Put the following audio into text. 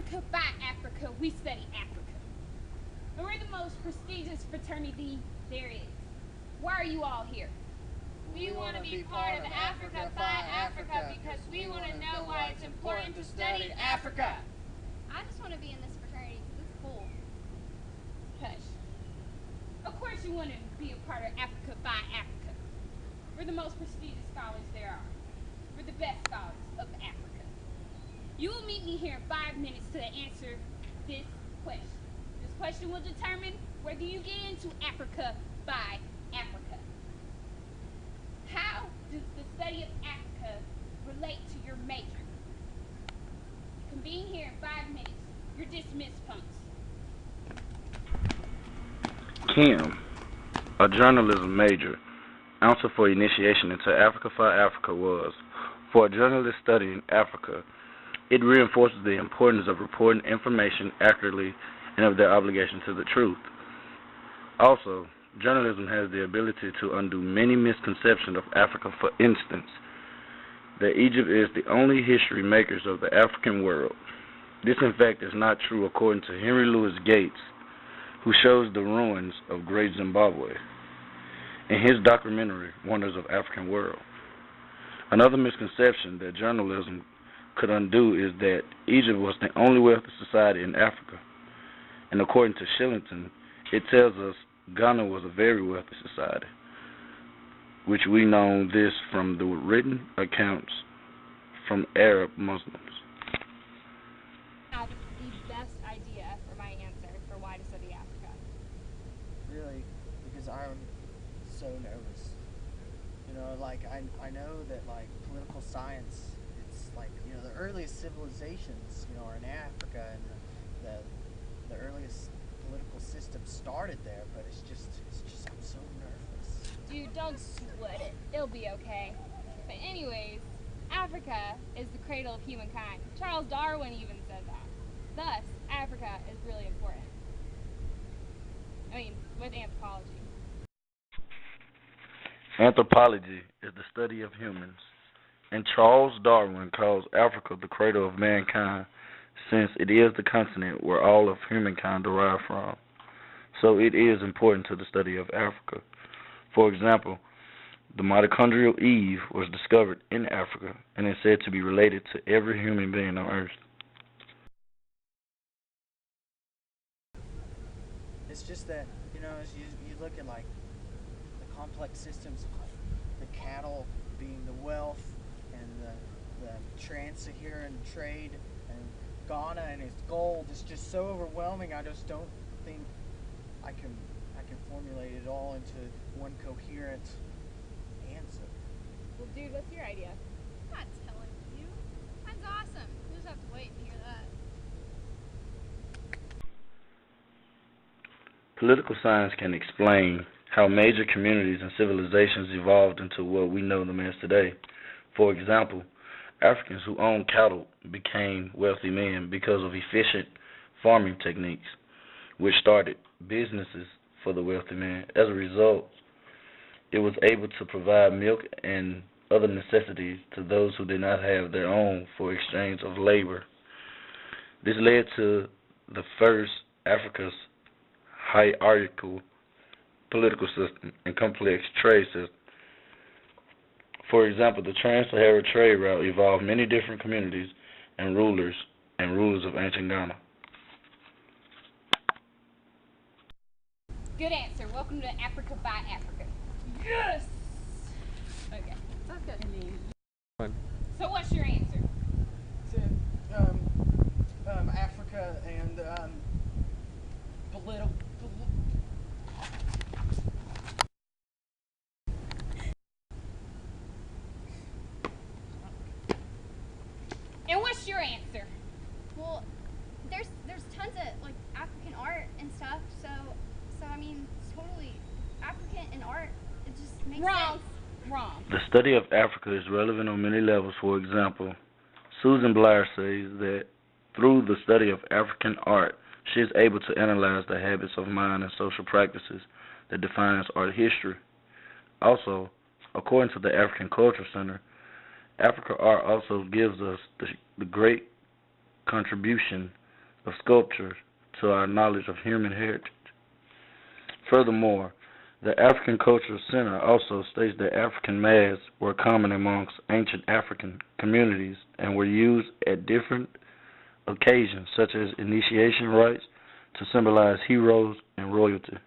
Africa, by Africa, we study Africa. And we're the most prestigious fraternity there is. Why are you all here? We want to be part of Africa, Phi Africa, because we want to know why it's important to study Africa. I just want to be in this fraternity because it's cool. Hush. Of course you want to be a part of Africa, by Africa. We're the most prestigious scholars there are. We're the best scholars of Africa. You will meet me here in 5 minutes to answer this question. This question will determine whether you get into Africa by Africa. How does the study of Africa relate to your major? Convene here in 5 minutes. You're dismissed, punks. Kim, a journalism major, answer for initiation into Africa Phi Africa was, for a journalist studying Africa, it reinforces the importance of reporting information accurately and of their obligation to the truth. Also, journalism has the ability to undo many misconceptions of Africa. For instance, that Egypt is the only history makers of the African world. This, in fact, is not true according to Henry Louis Gates, who shows the ruins of Great Zimbabwe in his documentary, Wonders of African World. Another misconception that journalism could undo is that Egypt was the only wealthy society in Africa. And according to Shillington, it tells us Ghana was a very wealthy society, which we know this from the written accounts from Arab Muslims. I have the best idea for my answer for why to study Africa. Really, because I'm so nervous. You know, like I know that like political science, it's like, you know, the earliest civilizations, you know, are in Africa, and the earliest political system started there, but it's just I'm so nervous. Dude, don't sweat it. It'll be okay. But anyways, Africa is the cradle of humankind. Charles Darwin even said that. Thus, Africa is really important. I mean, with anthropology. Anthropology is the study of humans, and Charles Darwin calls Africa the cradle of mankind, since it is the continent where all of humankind derived from. So it is important to the study of Africa. For example, the mitochondrial Eve was discovered in Africa and is said to be related to every human being on Earth. It's just that, you know, as you look at like the complex systems of like the cattle being the wealth, and the trans-Saharan trade, and Ghana and its gold is just so overwhelming. I just don't think I can formulate it all into one coherent answer. Well, dude, what's your idea? I'm not telling you. Mine's awesome. You'll just have to wait and hear that. Political science can explain how major communities and civilizations evolved into what we know them as today. For example, Africans who owned cattle became wealthy men because of efficient farming techniques, which started businesses for the wealthy man. As a result, it was able to provide milk and other necessities to those who did not have their own for exchange of labor. This led to the first Africa's hierarchical political system and complex trade system. For example, the Trans-Saharan trade route evolved many different communities and rulers of ancient Ghana. Good answer. Welcome to Africa by Africa. Yes! Okay. That's good. So what's your answer? Africa and political. And what's your answer? Well, there's tons of like African art and stuff, so I mean, totally African and art, it just makes Wrong. sense. Wrong. The study of Africa is relevant on many levels. For example, Susan Blair says that through the study of African art, she is able to analyze the habits of mind and social practices that defines art history. Also, according to the African Culture Center, Africa art also gives us the great contribution of sculpture to our knowledge of human heritage. Furthermore, the African Cultural Center also states that African masks were common amongst ancient African communities and were used at different occasions, such as initiation rites, to symbolize heroes and royalty.